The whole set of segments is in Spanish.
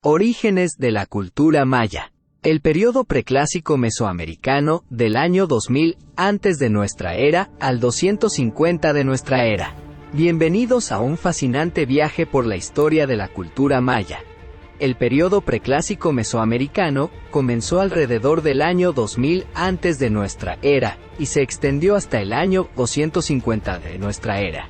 Orígenes de la cultura maya. El periodo preclásico mesoamericano del año 2000 antes de nuestra era al 250 de nuestra era. Bienvenidos a un fascinante viaje por la historia de la cultura maya. El periodo preclásico mesoamericano comenzó alrededor del año 2000 antes de nuestra era y se extendió hasta el año 250 de nuestra era.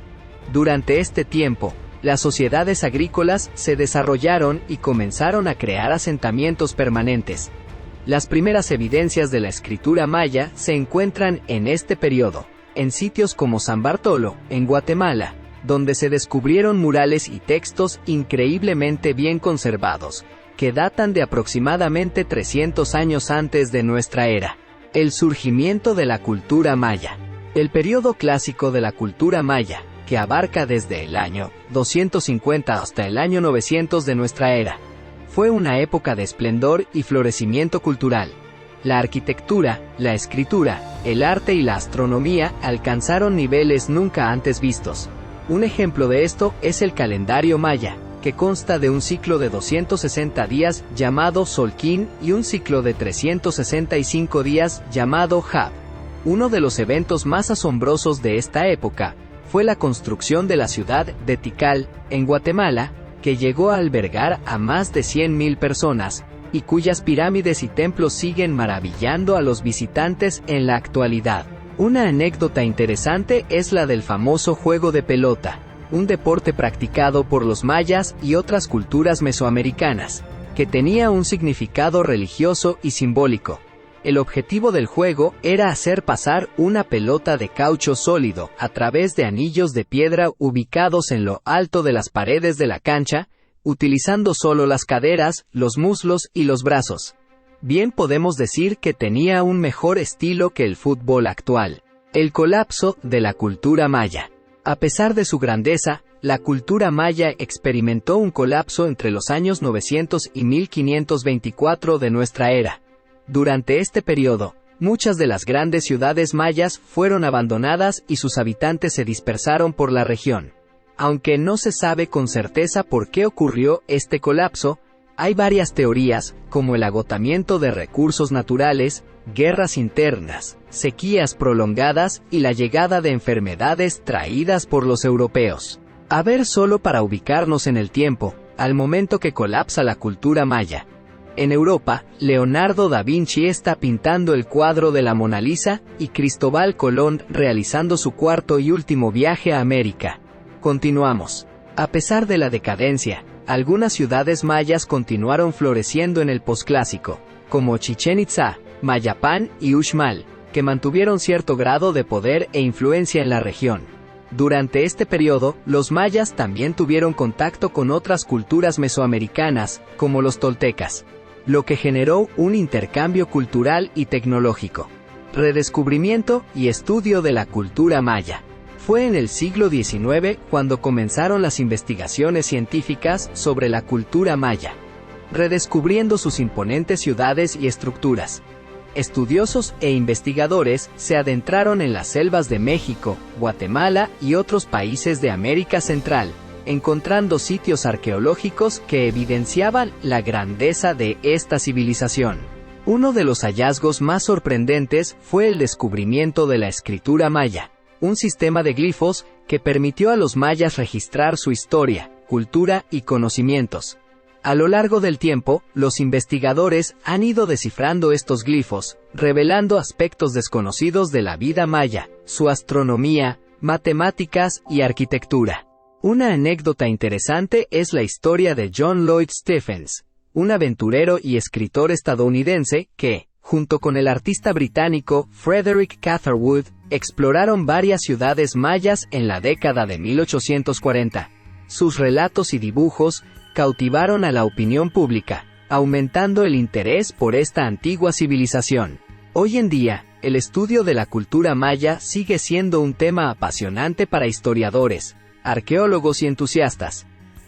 Durante este tiempo, las sociedades agrícolas se desarrollaron y comenzaron a crear asentamientos permanentes. Las primeras evidencias de la escritura maya se encuentran en este periodo, en sitios como San Bartolo, en Guatemala, donde se descubrieron murales y textos increíblemente bien conservados, que datan de aproximadamente 300 años antes de nuestra era. El surgimiento de la cultura maya. El periodo clásico de la cultura maya, que abarca desde el año 250 hasta el año 900 de nuestra era. Fue una época de esplendor y florecimiento cultural. La arquitectura, la escritura, el arte y la astronomía alcanzaron niveles nunca antes vistos. Un ejemplo de esto es el calendario maya, que consta de un ciclo de 260 días llamado Solquín y un ciclo de 365 días llamado Hab. Uno de los eventos más asombrosos de esta época fue la construcción de la ciudad de Tikal, en Guatemala, que llegó a albergar a más de 100,000 personas, y cuyas pirámides y templos siguen maravillando a los visitantes en la actualidad. Una anécdota interesante es la del famoso juego de pelota, un deporte practicado por los mayas y otras culturas mesoamericanas, que tenía un significado religioso y simbólico. El objetivo del juego era hacer pasar una pelota de caucho sólido a través de anillos de piedra ubicados en lo alto de las paredes de la cancha, utilizando solo las caderas, los muslos y los brazos. Bien podemos decir que tenía un mejor estilo que el fútbol actual. El colapso de la cultura maya. A pesar de su grandeza, la cultura maya experimentó un colapso entre los años 900 y 1524 de nuestra era. Durante este periodo, muchas de las grandes ciudades mayas fueron abandonadas y sus habitantes se dispersaron por la región. Aunque no se sabe con certeza por qué ocurrió este colapso, hay varias teorías, como el agotamiento de recursos naturales, guerras internas, sequías prolongadas y la llegada de enfermedades traídas por los europeos. A ver, solo para ubicarnos en el tiempo, al momento que colapsa la cultura maya. En Europa, Leonardo da Vinci está pintando el cuadro de la Mona Lisa y Cristóbal Colón realizando su cuarto y último viaje a América. Continuamos. A pesar de la decadencia, algunas ciudades mayas continuaron floreciendo en el posclásico, como Chichén Itzá, Mayapán y Uxmal, que mantuvieron cierto grado de poder e influencia en la región. Durante este periodo, los mayas también tuvieron contacto con otras culturas mesoamericanas, como los toltecas, lo que generó un intercambio cultural y tecnológico. Redescubrimiento y estudio de la cultura maya. Fue en el siglo XIX cuando comenzaron las investigaciones científicas sobre la cultura maya, redescubriendo sus imponentes ciudades y estructuras. Estudiosos e investigadores se adentraron en las selvas de México, Guatemala y otros países de América Central, encontrando sitios arqueológicos que evidenciaban la grandeza de esta civilización. Uno de los hallazgos más sorprendentes fue el descubrimiento de la escritura maya, un sistema de glifos que permitió a los mayas registrar su historia, cultura y conocimientos. A lo largo del tiempo, los investigadores han ido descifrando estos glifos, revelando aspectos desconocidos de la vida maya, su astronomía, matemáticas y arquitectura. Una anécdota interesante es la historia de John Lloyd Stephens, un aventurero y escritor estadounidense que, junto con el artista británico Frederick Catherwood, exploraron varias ciudades mayas en la década de 1840. Sus relatos y dibujos cautivaron a la opinión pública, aumentando el interés por esta antigua civilización. Hoy en día, el estudio de la cultura maya sigue siendo un tema apasionante para historiadores, arqueólogos y entusiastas.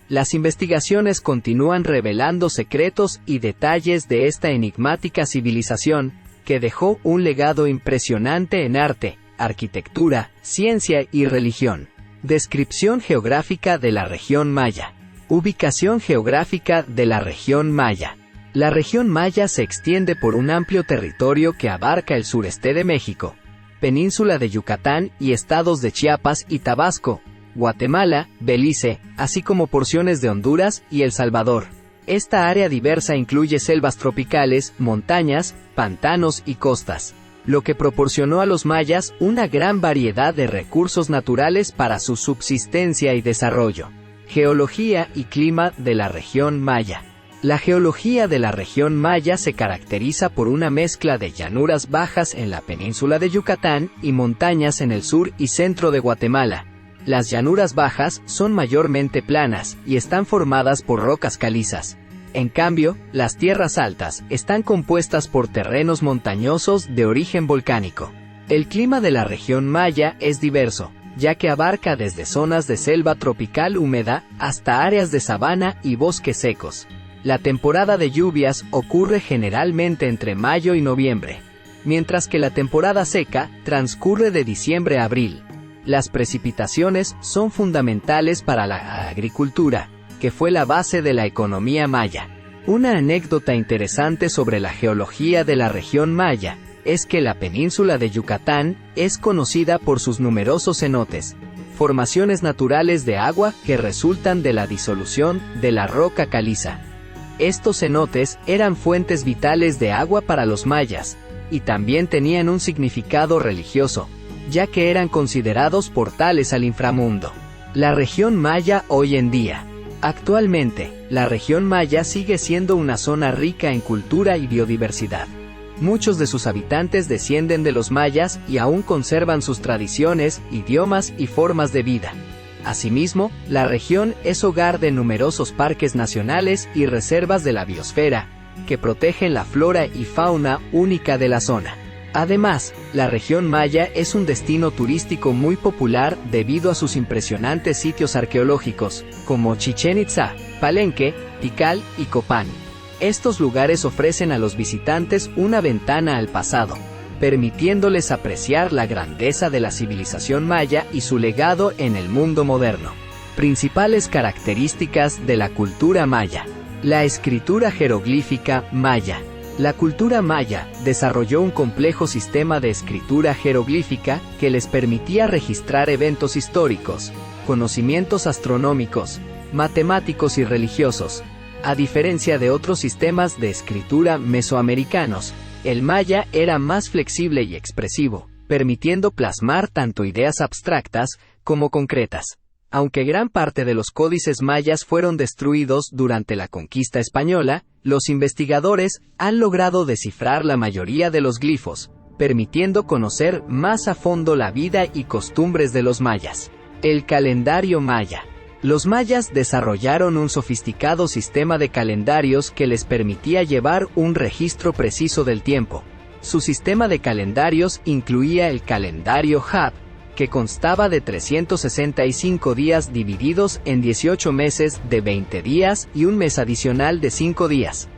Las investigaciones continúan revelando secretos y detalles de esta enigmática civilización, que dejó un legado impresionante en arte, arquitectura, ciencia y religión. Descripción geográfica de la región maya. Ubicación geográfica de la región maya. La región maya se extiende por un amplio territorio que abarca el sureste de México, península de Yucatán y estados de Chiapas y Tabasco, Guatemala, Belice, así como porciones de Honduras y El Salvador. Esta área diversa incluye selvas tropicales, montañas, pantanos y costas, lo que proporcionó a los mayas una gran variedad de recursos naturales para su subsistencia y desarrollo. Geología y clima de la región maya. La geología de la región maya se caracteriza por una mezcla de llanuras bajas en la península de Yucatán y montañas en el sur y centro de Guatemala. Las llanuras bajas son mayormente planas y están formadas por rocas calizas. En cambio, las tierras altas están compuestas por terrenos montañosos de origen volcánico. El clima de la región maya es diverso, ya que abarca desde zonas de selva tropical húmeda hasta áreas de sabana y bosques secos. La temporada de lluvias ocurre generalmente entre mayo y noviembre, mientras que la temporada seca transcurre de diciembre a abril. Las precipitaciones son fundamentales para la agricultura, que fue la base de la economía maya. Una anécdota interesante sobre la geología de la región maya es que la península de Yucatán es conocida por sus numerosos cenotes, formaciones naturales de agua que resultan de la disolución de la roca caliza. Estos cenotes eran fuentes vitales de agua para los mayas, y también tenían un significado religioso, ya que eran considerados portales al inframundo. La región maya hoy en día. Actualmente, la región maya sigue siendo una zona rica en cultura y biodiversidad. Muchos de sus habitantes descienden de los mayas y aún conservan sus tradiciones, idiomas y formas de vida. Asimismo, la región es hogar de numerosos parques nacionales y reservas de la biosfera, que protegen la flora y fauna única de la zona. Además, la región maya es un destino turístico muy popular debido a sus impresionantes sitios arqueológicos, como Chichén Itzá, Palenque, Tikal y Copán. Estos lugares ofrecen a los visitantes una ventana al pasado, permitiéndoles apreciar la grandeza de la civilización maya y su legado en el mundo moderno. Principales características de la cultura maya. La escritura jeroglífica maya. La cultura maya desarrolló un complejo sistema de escritura jeroglífica que les permitía registrar eventos históricos, conocimientos astronómicos, matemáticos y religiosos. A diferencia de otros sistemas de escritura mesoamericanos, el maya era más flexible y expresivo, permitiendo plasmar tanto ideas abstractas como concretas. Aunque gran parte de los códices mayas fueron destruidos durante la conquista española, los investigadores han logrado descifrar la mayoría de los glifos, permitiendo conocer más a fondo la vida y costumbres de los mayas. El calendario maya. Los mayas desarrollaron un sofisticado sistema de calendarios que les permitía llevar un registro preciso del tiempo. Su sistema de calendarios incluía el calendario Hab, que constaba de 365 días divididos en 18 meses de 20 días y un mes adicional de 5 días.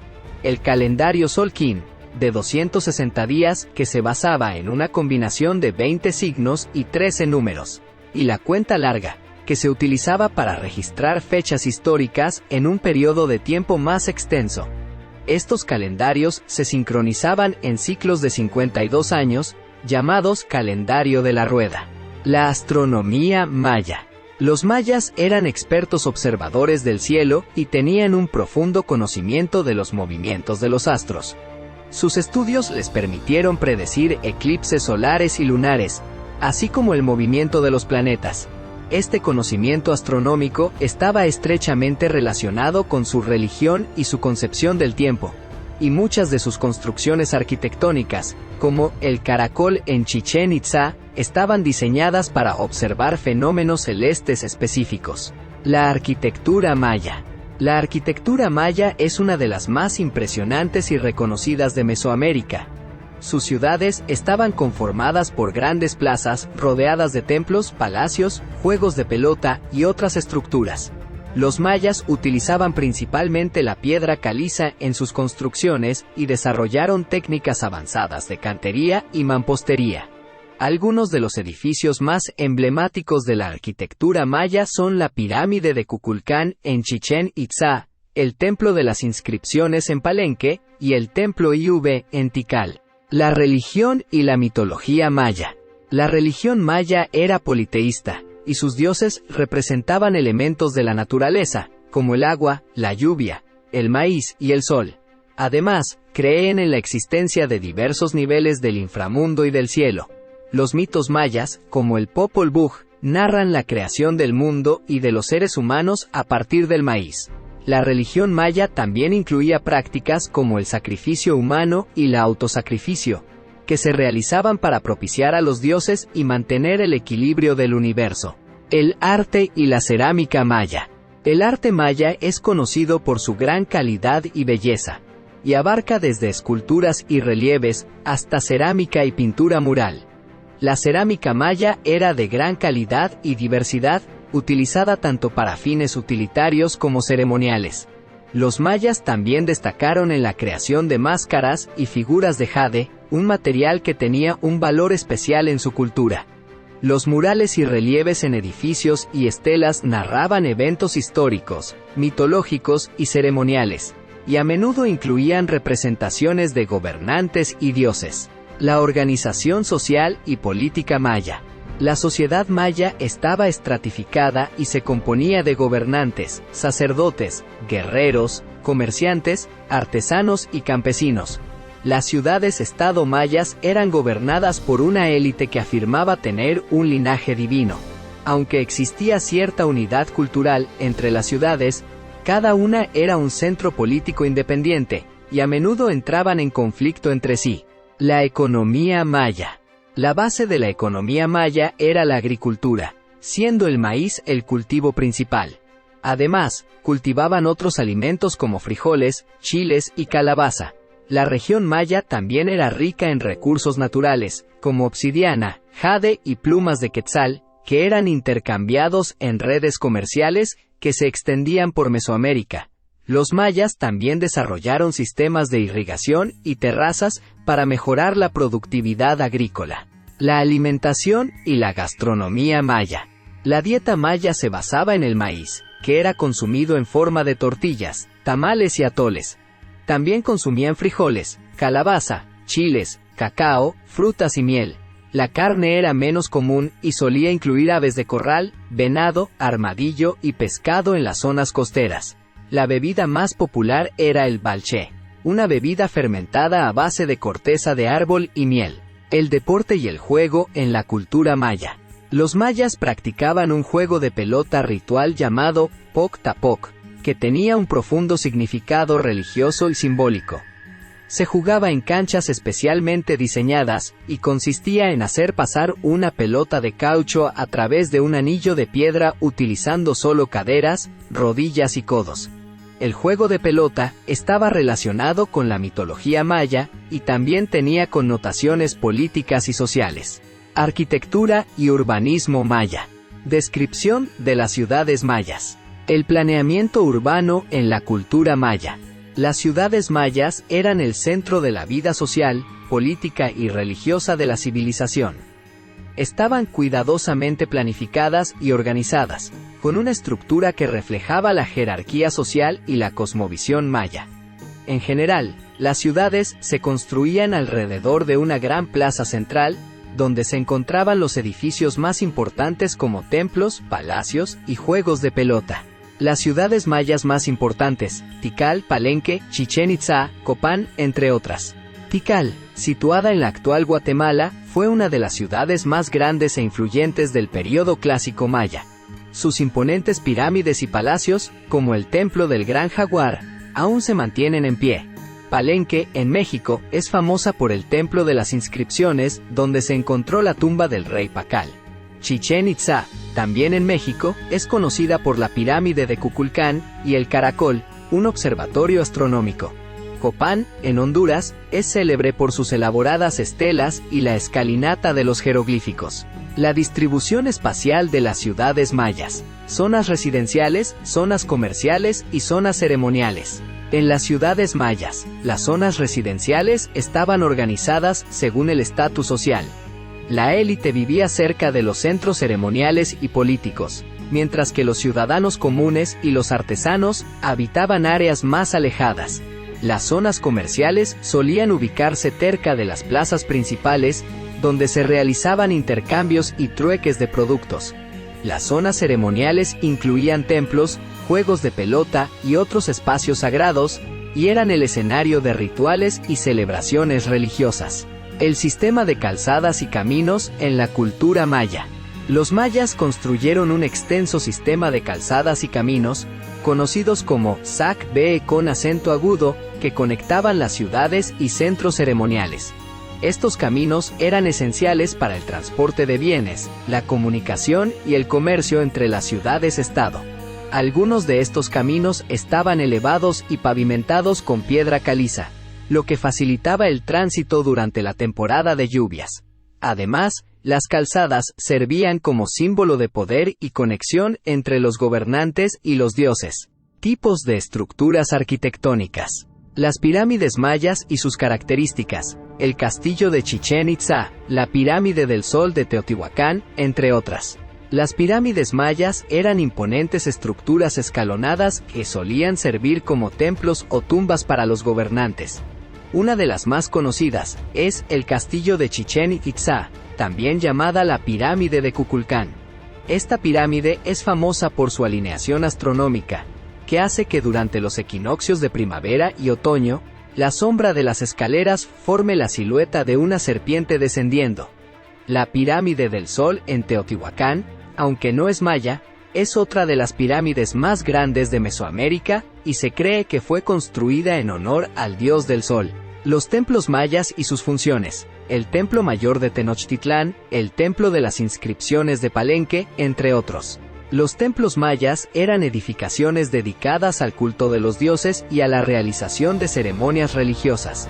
El calendario Solkin, de 260 días, que se basaba en una combinación de 20 signos y 13 números. Y la cuenta larga, que se utilizaba para registrar fechas históricas en un periodo de tiempo más extenso. Estos calendarios se sincronizaban en ciclos de 52 años, llamados calendario de la rueda. La astronomía maya. Los mayas eran expertos observadores del cielo y tenían un profundo conocimiento de los movimientos de los astros. Sus estudios les permitieron predecir eclipses solares y lunares, así como el movimiento de los planetas. Este conocimiento astronómico estaba estrechamente relacionado con su religión y su concepción del tiempo, y muchas de sus construcciones arquitectónicas, como el caracol en Chichén Itzá, estaban diseñadas para observar fenómenos celestes específicos. La arquitectura maya. La arquitectura maya es una de las más impresionantes y reconocidas de Mesoamérica. Sus ciudades estaban conformadas por grandes plazas, rodeadas de templos, palacios, juegos de pelota y otras estructuras. Los mayas utilizaban principalmente la piedra caliza en sus construcciones y desarrollaron técnicas avanzadas de cantería y mampostería. Algunos de los edificios más emblemáticos de la arquitectura maya son la pirámide de Kukulcán en Chichén Itzá, el templo de las inscripciones en Palenque, y el templo IV en Tikal. La religión y la mitología maya. La religión maya era politeísta, y sus dioses representaban elementos de la naturaleza, como el agua, la lluvia, el maíz y el sol. Además, creen en la existencia de diversos niveles del inframundo y del cielo. Los mitos mayas, como el Popol Vuh, narran la creación del mundo y de los seres humanos a partir del maíz. La religión maya también incluía prácticas como el sacrificio humano y la autosacrificio, que se realizaban para propiciar a los dioses y mantener el equilibrio del universo. El arte y la cerámica maya. El arte maya es conocido por su gran calidad y belleza, y abarca desde esculturas y relieves hasta cerámica y pintura mural. La cerámica maya era de gran calidad y diversidad, utilizada tanto para fines utilitarios como ceremoniales. Los mayas también destacaron en la creación de máscaras y figuras de jade, un material que tenía un valor especial en su cultura. Los murales y relieves en edificios y estelas narraban eventos históricos, mitológicos y ceremoniales, y a menudo incluían representaciones de gobernantes y dioses. La organización social y política maya. La sociedad maya estaba estratificada y se componía de gobernantes, sacerdotes, guerreros, comerciantes, artesanos y campesinos. Las ciudades-estado mayas eran gobernadas por una élite que afirmaba tener un linaje divino. Aunque existía cierta unidad cultural entre las ciudades, cada una era un centro político independiente, y a menudo entraban en conflicto entre sí. La economía maya. La base de la economía maya era la agricultura, siendo el maíz el cultivo principal. Además, cultivaban otros alimentos como frijoles, chiles y calabaza. La región maya también era rica en recursos naturales, como obsidiana, jade y plumas de quetzal, que eran intercambiados en redes comerciales que se extendían por Mesoamérica. Los mayas también desarrollaron sistemas de irrigación y terrazas para mejorar la productividad agrícola. La alimentación y la gastronomía maya. La dieta maya se basaba en el maíz, que era consumido en forma de tortillas, tamales y atoles. También consumían frijoles, calabaza, chiles, cacao, frutas y miel. La carne era menos común y solía incluir aves de corral, venado, armadillo y pescado en las zonas costeras. La bebida más popular era el balché, una bebida fermentada a base de corteza de árbol y miel. El deporte y el juego en la cultura maya. Los mayas practicaban un juego de pelota ritual llamado Poc Tapoc, que tenía un profundo significado religioso y simbólico. Se jugaba en canchas especialmente diseñadas, y consistía en hacer pasar una pelota de caucho a través de un anillo de piedra utilizando solo caderas, rodillas y codos. El juego de pelota estaba relacionado con la mitología maya, y también tenía connotaciones políticas y sociales. Arquitectura y urbanismo maya. Descripción de las ciudades mayas. El planeamiento urbano en la cultura maya. Las ciudades mayas eran el centro de la vida social, política y religiosa de la civilización. Estaban cuidadosamente planificadas y organizadas, con una estructura que reflejaba la jerarquía social y la cosmovisión maya. En general, las ciudades se construían alrededor de una gran plaza central, donde se encontraban los edificios más importantes como templos, palacios y juegos de pelota. Las ciudades mayas más importantes, Tikal, Palenque, Chichén Itzá, Copán, entre otras. Tikal, situada en la actual Guatemala, fue una de las ciudades más grandes e influyentes del período clásico maya. Sus imponentes pirámides y palacios, como el Templo del Gran Jaguar, aún se mantienen en pie. Palenque, en México, es famosa por el Templo de las Inscripciones, donde se encontró la tumba del rey Pacal. Chichén Itzá, también en México, es conocida por la pirámide de Kukulcán y el Caracol, un observatorio astronómico. Copán, en Honduras, es célebre por sus elaboradas estelas y la escalinata de los jeroglíficos. La distribución espacial de las ciudades mayas. Zonas residenciales, zonas comerciales y zonas ceremoniales. En las ciudades mayas, las zonas residenciales estaban organizadas según el estatus social. La élite vivía cerca de los centros ceremoniales y políticos, mientras que los ciudadanos comunes y los artesanos habitaban áreas más alejadas. Las zonas comerciales solían ubicarse cerca de las plazas principales, donde se realizaban intercambios y trueques de productos. Las zonas ceremoniales incluían templos, juegos de pelota y otros espacios sagrados, y eran el escenario de rituales y celebraciones religiosas. El sistema de calzadas y caminos en la cultura maya. Los mayas construyeron un extenso sistema de calzadas y caminos, conocidos como sac-be con acento agudo, que conectaban las ciudades y centros ceremoniales. Estos caminos eran esenciales para el transporte de bienes, la comunicación y el comercio entre las ciudades-estado. Algunos de estos caminos estaban elevados y pavimentados con piedra caliza, lo que facilitaba el tránsito durante la temporada de lluvias. Además, las calzadas servían como símbolo de poder y conexión entre los gobernantes y los dioses. Tipos de estructuras arquitectónicas. Las pirámides mayas y sus características, el castillo de Chichén Itzá, la pirámide del Sol de Teotihuacán, entre otras. Las pirámides mayas eran imponentes estructuras escalonadas que solían servir como templos o tumbas para los gobernantes. Una de las más conocidas es el castillo de Chichén Itzá, también llamada la pirámide de Kukulcán. Esta pirámide es famosa por su alineación astronómica, que hace que durante los equinoccios de primavera y otoño, la sombra de las escaleras forme la silueta de una serpiente descendiendo. La pirámide del Sol en Teotihuacán, aunque no es maya, es otra de las pirámides más grandes de Mesoamérica y se cree que fue construida en honor al dios del sol. Los templos mayas y sus funciones. El Templo Mayor de Tenochtitlán, el Templo de las Inscripciones de Palenque, entre otros. Los templos mayas eran edificaciones dedicadas al culto de los dioses y a la realización de ceremonias religiosas.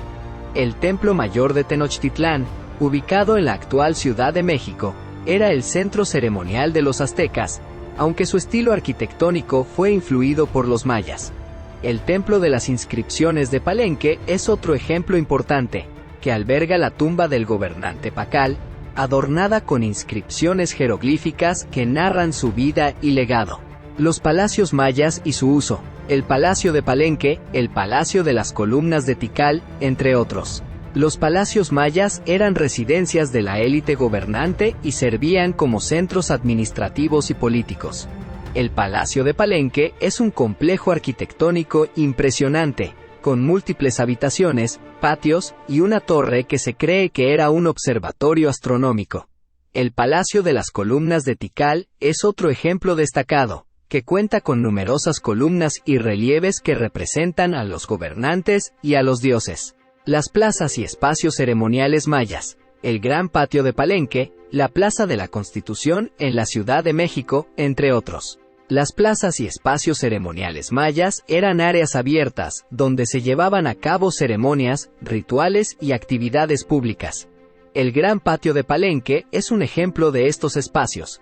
El Templo Mayor de Tenochtitlán, ubicado en la actual Ciudad de México, era el centro ceremonial de los aztecas, aunque su estilo arquitectónico fue influido por los mayas. El Templo de las Inscripciones de Palenque es otro ejemplo importante, que alberga la tumba del gobernante Pacal, adornada con inscripciones jeroglíficas que narran su vida y legado. Los palacios mayas y su uso. El Palacio de Palenque, el Palacio de las Columnas de Tikal, entre otros. Los palacios mayas eran residencias de la élite gobernante y servían como centros administrativos y políticos. El Palacio de Palenque es un complejo arquitectónico impresionante, con múltiples habitaciones, patios y una torre que se cree que era un observatorio astronómico. El Palacio de las Columnas de Tikal es otro ejemplo destacado, que cuenta con numerosas columnas y relieves que representan a los gobernantes y a los dioses. Las plazas y espacios ceremoniales mayas. El Gran Patio de Palenque, la Plaza de la Constitución en la Ciudad de México, entre otros. Las plazas y espacios ceremoniales mayas eran áreas abiertas, donde se llevaban a cabo ceremonias, rituales y actividades públicas. El Gran Patio de Palenque es un ejemplo de estos espacios,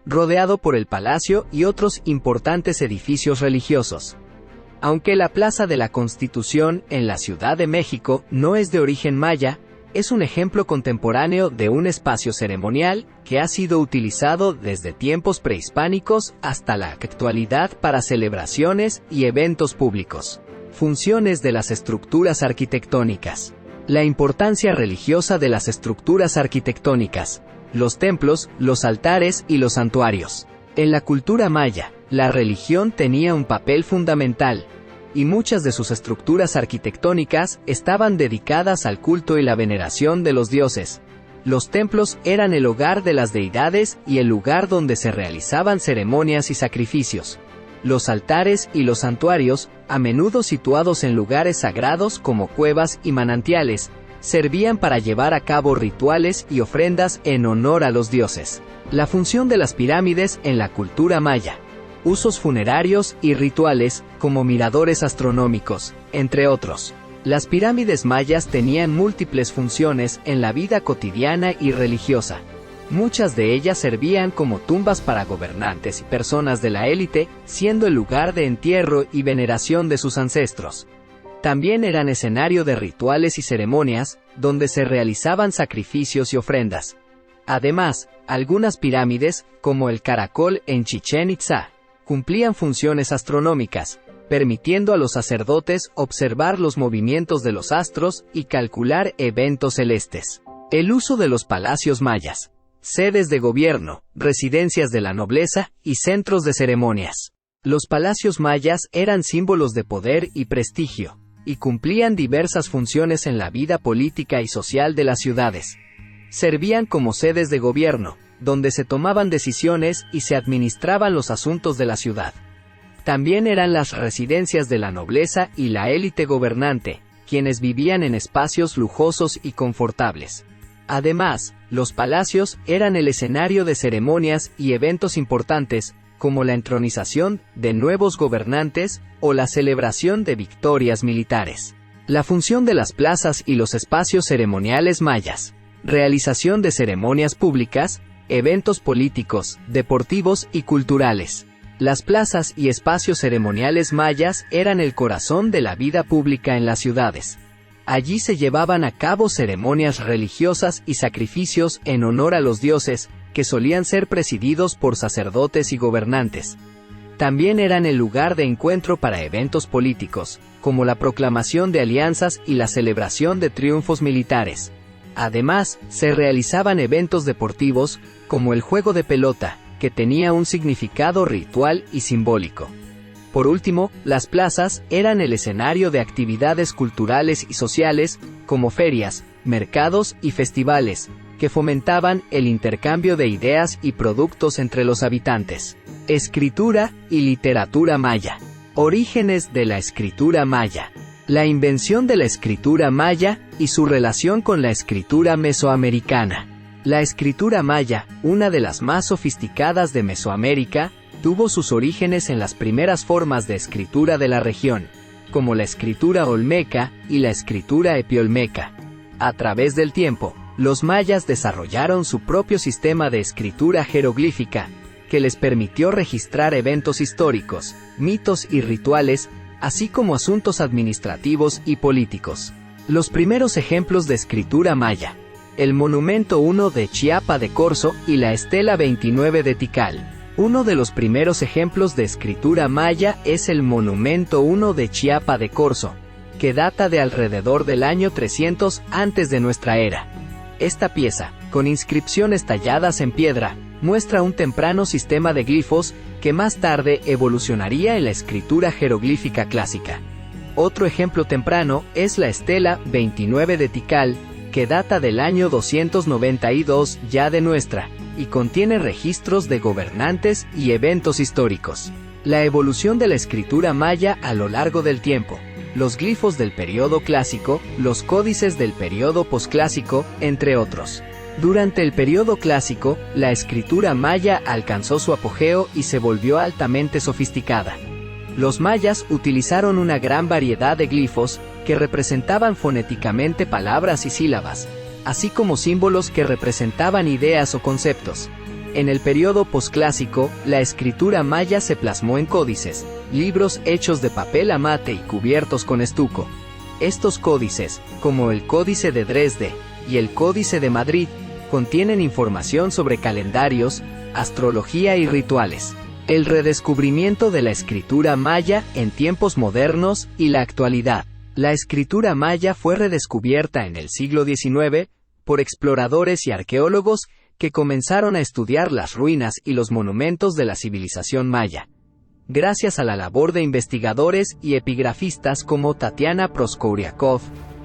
rodeado por el palacio y otros importantes edificios religiosos. Aunque la Plaza de la Constitución en la Ciudad de México no es de origen maya, es un ejemplo contemporáneo de un espacio ceremonial que ha sido utilizado desde tiempos prehispánicos hasta la actualidad para celebraciones y eventos públicos. Funciones de las estructuras arquitectónicas. La importancia religiosa de las estructuras arquitectónicas. Los templos, los altares y los santuarios. En la cultura maya, la religión tenía un papel fundamental, y muchas de sus estructuras arquitectónicas estaban dedicadas al culto y la veneración de los dioses. Los templos eran el hogar de las deidades y el lugar donde se realizaban ceremonias y sacrificios. Los altares y los santuarios, a menudo situados en lugares sagrados como cuevas y manantiales, servían para llevar a cabo rituales y ofrendas en honor a los dioses. La función de las pirámides en la cultura maya. Usos funerarios y rituales, como miradores astronómicos, entre otros. Las pirámides mayas tenían múltiples funciones en la vida cotidiana y religiosa. Muchas de ellas servían como tumbas para gobernantes y personas de la élite, siendo el lugar de entierro y veneración de sus ancestros. También eran escenario de rituales y ceremonias, donde se realizaban sacrificios y ofrendas. Además, algunas pirámides, como el Caracol en Chichén Itzá, cumplían funciones astronómicas, permitiendo a los sacerdotes observar los movimientos de los astros y calcular eventos celestes. El uso de los palacios mayas, sedes de gobierno, residencias de la nobleza y centros de ceremonias. Los palacios mayas eran símbolos de poder y prestigio, y cumplían diversas funciones en la vida política y social de las ciudades. Servían como sedes de gobierno, donde se tomaban decisiones y se administraban los asuntos de la ciudad. También eran las residencias de la nobleza y la élite gobernante, quienes vivían en espacios lujosos y confortables. Además, los palacios eran el escenario de ceremonias y eventos importantes, como la entronización de nuevos gobernantes o la celebración de victorias militares. La función de las plazas y los espacios ceremoniales mayas. Realización de ceremonias públicas, eventos políticos, deportivos y culturales. Las plazas y espacios ceremoniales mayas eran el corazón de la vida pública en las ciudades. Allí se llevaban a cabo ceremonias religiosas y sacrificios en honor a los dioses, que solían ser presididos por sacerdotes y gobernantes. También eran el lugar de encuentro para eventos políticos, como la proclamación de alianzas y la celebración de triunfos militares. Además, se realizaban eventos deportivos, como el juego de pelota, que tenía un significado ritual y simbólico. Por último, las plazas eran el escenario de actividades culturales y sociales, como ferias, mercados y festivales, que fomentaban el intercambio de ideas y productos entre los habitantes. Escritura y literatura maya. Orígenes de la escritura maya. La invención de la escritura maya y su relación con la escritura mesoamericana. La escritura maya, una de las más sofisticadas de Mesoamérica, tuvo sus orígenes en las primeras formas de escritura de la región, como la escritura olmeca y la escritura epiolmeca. A través del tiempo, los mayas desarrollaron su propio sistema de escritura jeroglífica, que les permitió registrar eventos históricos, mitos y rituales, así como asuntos administrativos y políticos. Los primeros ejemplos de escritura maya: el Monumento 1 de Chiapa de Corzo y la Estela 29 de Tikal. Uno de los primeros ejemplos de escritura maya es el Monumento 1 de Chiapa de Corzo, que data de alrededor del año 300 antes de nuestra era. Esta pieza, con inscripciones talladas en piedra, muestra un temprano sistema de glifos que más tarde evolucionaría en la escritura jeroglífica clásica. Otro ejemplo temprano es la Estela 29 de Tikal, que data del año 292 ya de nuestra, y contiene registros de gobernantes y eventos históricos. La evolución de la escritura maya a lo largo del tiempo. Los glifos del periodo clásico, los códices del periodo posclásico, entre otros. Durante el periodo clásico, la escritura maya alcanzó su apogeo y se volvió altamente sofisticada. Los mayas utilizaron una gran variedad de glifos que representaban fonéticamente palabras y sílabas, así como símbolos que representaban ideas o conceptos. En el periodo posclásico, la escritura maya se plasmó en códices, libros hechos de papel amate y cubiertos con estuco. Estos códices, como el Códice de Dresde y el Códice de Madrid, contienen información sobre calendarios, astrología y rituales. El redescubrimiento de la escritura maya en tiempos modernos y la actualidad. La escritura maya fue redescubierta en el siglo XIX por exploradores y arqueólogos que comenzaron a estudiar las ruinas y los monumentos de la civilización maya. Gracias a la labor de investigadores y epigrafistas como Tatiana Proskouryakov,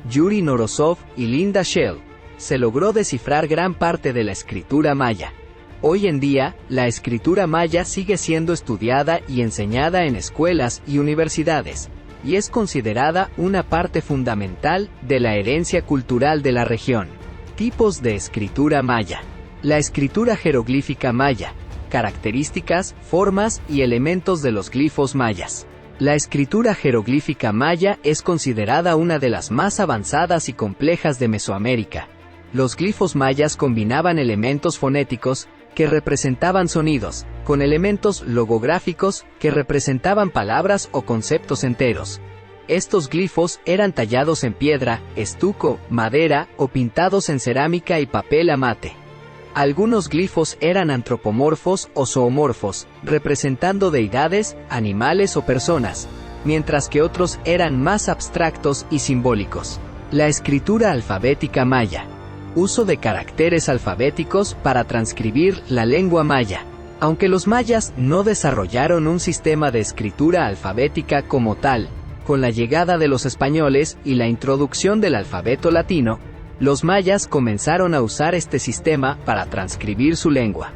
Yuri Norosov y Linda Shell, se logró descifrar gran parte de la escritura maya. Hoy en día, la escritura maya sigue siendo estudiada y enseñada en escuelas y universidades, y es considerada una parte fundamental de la herencia cultural de la región. Tipos de escritura maya. La escritura jeroglífica maya. Características, formas y elementos de los glifos mayas. La escritura jeroglífica maya es considerada una de las más avanzadas y complejas de Mesoamérica. Los glifos mayas combinaban elementos fonéticos, que representaban sonidos, con elementos logográficos, que representaban palabras o conceptos enteros. Estos glifos eran tallados en piedra, estuco, madera o pintados en cerámica y papel amate. Algunos glifos eran antropomorfos o zoomorfos, representando deidades, animales o personas, mientras que otros eran más abstractos y simbólicos. La escritura alfabética maya. Uso de caracteres alfabéticos para transcribir la lengua maya. Aunque los mayas no desarrollaron un sistema de escritura alfabética como tal, con la llegada de los españoles y la introducción del alfabeto latino, los mayas comenzaron a usar este sistema para transcribir su lengua.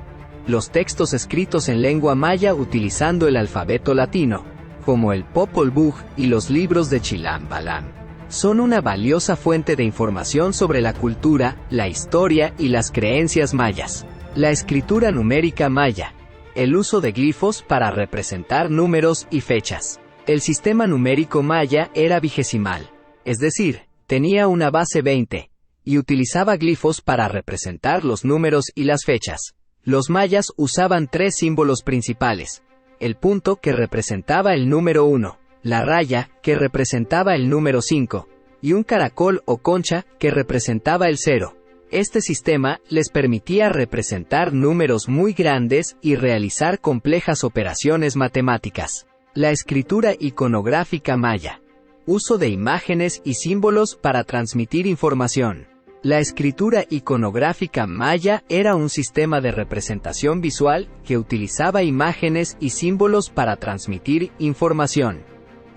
Los textos escritos en lengua maya utilizando el alfabeto latino, como el Popol Vuh y los libros de Chilam Balam, son una valiosa fuente de información sobre la cultura, la historia y las creencias mayas. La escritura numérica maya. El uso de glifos para representar números y fechas. El sistema numérico maya era vigesimal, es decir, tenía una base 20, y utilizaba glifos para representar los números y las fechas. Los mayas usaban 3 símbolos principales: el punto, que representaba el número 1, la raya, que representaba el número 5, y un caracol o concha, que representaba el 0. Este sistema les permitía representar números muy grandes y realizar complejas operaciones matemáticas. La escritura iconográfica maya. Uso de imágenes y símbolos para transmitir información. La escritura iconográfica maya era un sistema de representación visual que utilizaba imágenes y símbolos para transmitir información.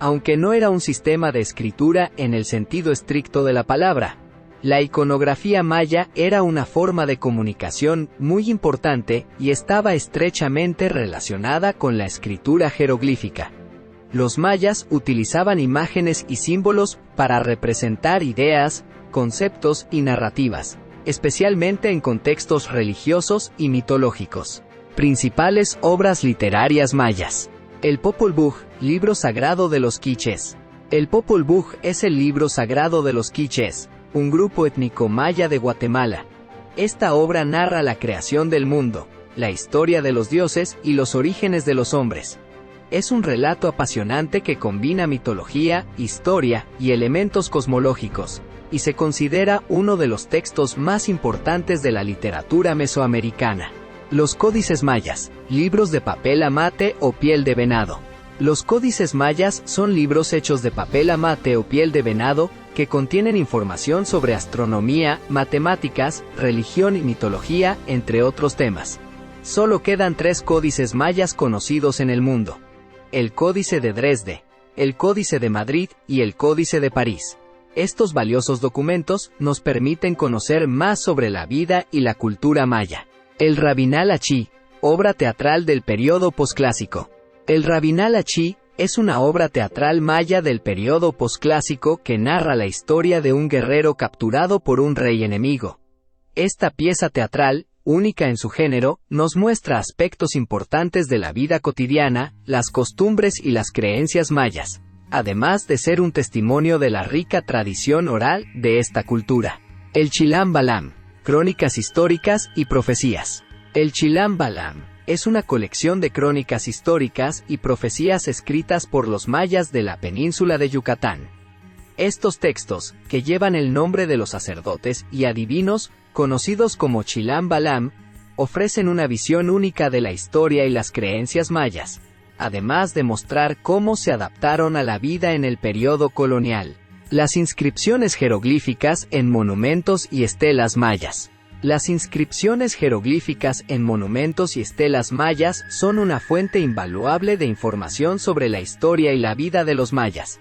Aunque no era un sistema de escritura en el sentido estricto de la palabra, la iconografía maya era una forma de comunicación muy importante y estaba estrechamente relacionada con la escritura jeroglífica. Los mayas utilizaban imágenes y símbolos para representar ideas, conceptos y narrativas, especialmente en contextos religiosos y mitológicos. Principales obras literarias mayas. El Popol Vuh, libro sagrado de los quichés. El Popol Vuh es el libro sagrado de los quichés, un grupo étnico maya de Guatemala. Esta obra narra la creación del mundo, la historia de los dioses y los orígenes de los hombres. Es un relato apasionante que combina mitología, historia y elementos cosmológicos, y se considera uno de los textos más importantes de la literatura mesoamericana. Los códices mayas, libros de papel amate o piel de venado. Los códices mayas son libros hechos de papel amate o piel de venado que contienen información sobre astronomía, matemáticas, religión y mitología, entre otros temas. Solo quedan 3 códices mayas conocidos en el mundo: el Códice de Dresde, el Códice de Madrid y el Códice de París. Estos valiosos documentos nos permiten conocer más sobre la vida y la cultura maya. El Rabinal Achí, obra teatral del periodo posclásico. El Rabinal Achí es una obra teatral maya del periodo posclásico que narra la historia de un guerrero capturado por un rey enemigo. Esta pieza teatral, única en su género, nos muestra aspectos importantes de la vida cotidiana, las costumbres y las creencias mayas, además de ser un testimonio de la rica tradición oral de esta cultura. El Chilam Balam, crónicas históricas y profecías. El Chilam Balam es una colección de crónicas históricas y profecías escritas por los mayas de la península de Yucatán. Estos textos, que llevan el nombre de los sacerdotes y adivinos, conocidos como Chilam Balam, ofrecen una visión única de la historia y las creencias mayas, además de mostrar cómo se adaptaron a la vida en el periodo colonial. Las inscripciones jeroglíficas en monumentos y estelas mayas. Las inscripciones jeroglíficas en monumentos y estelas mayas son una fuente invaluable de información sobre la historia y la vida de los mayas.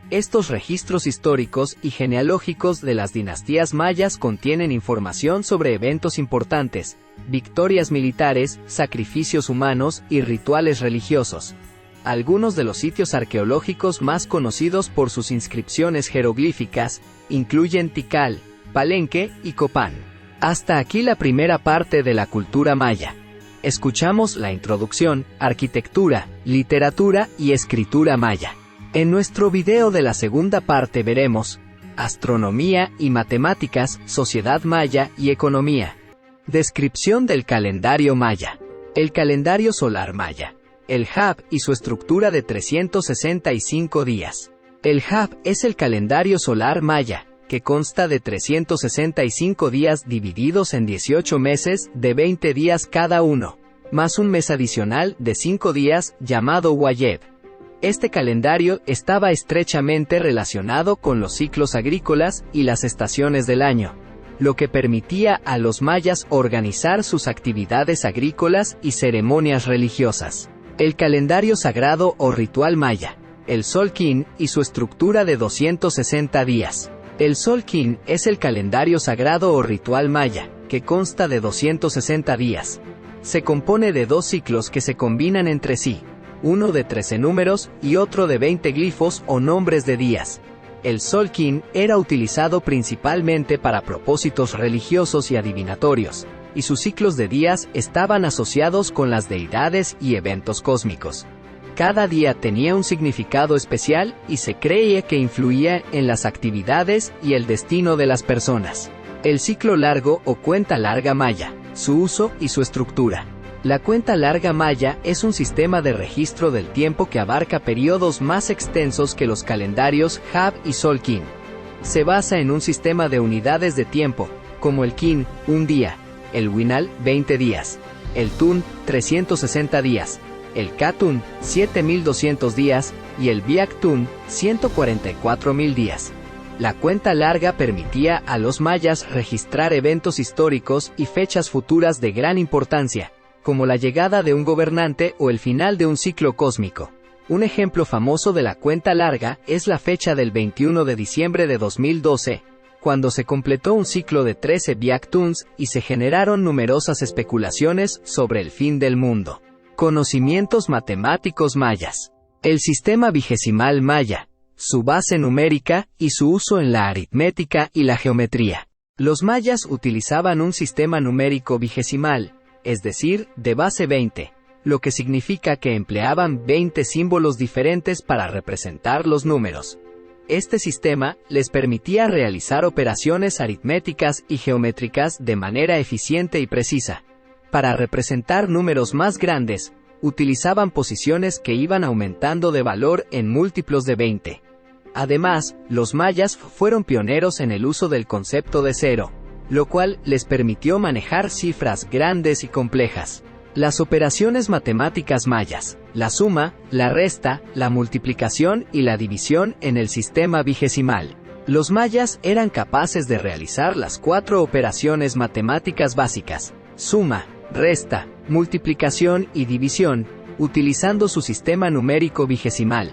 Estos registros históricos y genealógicos de las dinastías mayas contienen información sobre eventos importantes, victorias militares, sacrificios humanos y rituales religiosos. Algunos de los sitios arqueológicos más conocidos por sus inscripciones jeroglíficas incluyen Tikal, Palenque y Copán. Hasta aquí la primera parte de la cultura maya. Escuchamos la introducción, arquitectura, literatura y escritura maya. En nuestro video de la segunda parte veremos astronomía y matemáticas, sociedad maya y economía. Descripción del calendario maya. El calendario solar maya. El Hab y su estructura de 365 días. El Hab es el calendario solar maya, que consta de 365 días divididos en 18 meses de 20 días cada uno, más un mes adicional de 5 días llamado Wayeb. Este calendario estaba estrechamente relacionado con los ciclos agrícolas y las estaciones del año, lo que permitía a los mayas organizar sus actividades agrícolas y ceremonias religiosas. El calendario sagrado o ritual maya, el Xolquín y su estructura de 260 días. El Xolquín es el calendario sagrado o ritual maya, que consta de 260 días. Se compone de 2 ciclos que se combinan entre sí, uno de 13 números y otro de 20 glifos o nombres de días. El Xolquín era utilizado principalmente para propósitos religiosos y adivinatorios, y sus ciclos de días estaban asociados con las deidades y eventos cósmicos. Cada día tenía un significado especial y se creía que influía en las actividades y el destino de las personas. El ciclo largo o cuenta larga maya, su uso y su estructura. La cuenta larga maya es un sistema de registro del tiempo que abarca periodos más extensos que los calendarios Hab y Xolquín. Se basa en un sistema de unidades de tiempo, como el kin, un día, el winal, 20 días, el tun, 360 días, el katun, 7200 días, y el biaktun, 144.000 días. La cuenta larga permitía a los mayas registrar eventos históricos y fechas futuras de gran importancia, como la llegada de un gobernante o el final de un ciclo cósmico. Un ejemplo famoso de la cuenta larga es la fecha del 21 de diciembre de 2012, cuando se completó un ciclo de 13 biaktuns y se generaron numerosas especulaciones sobre el fin del mundo. Conocimientos matemáticos mayas. El sistema vigesimal maya, su base numérica y su uso en la aritmética y la geometría. Los mayas utilizaban un sistema numérico vigesimal, es decir, de base 20, lo que significa que empleaban 20 símbolos diferentes para representar los números. Este sistema les permitía realizar operaciones aritméticas y geométricas de manera eficiente y precisa. Para representar números más grandes, utilizaban posiciones que iban aumentando de valor en múltiplos de 20. Además, los mayas fueron pioneros en el uso del concepto de cero, lo cual les permitió manejar cifras grandes y complejas. Las operaciones matemáticas mayas, la suma, la resta, la multiplicación y la división en el sistema vigesimal. Los mayas eran capaces de realizar las 4 operaciones matemáticas básicas, suma, resta, multiplicación y división, utilizando su sistema numérico vigesimal.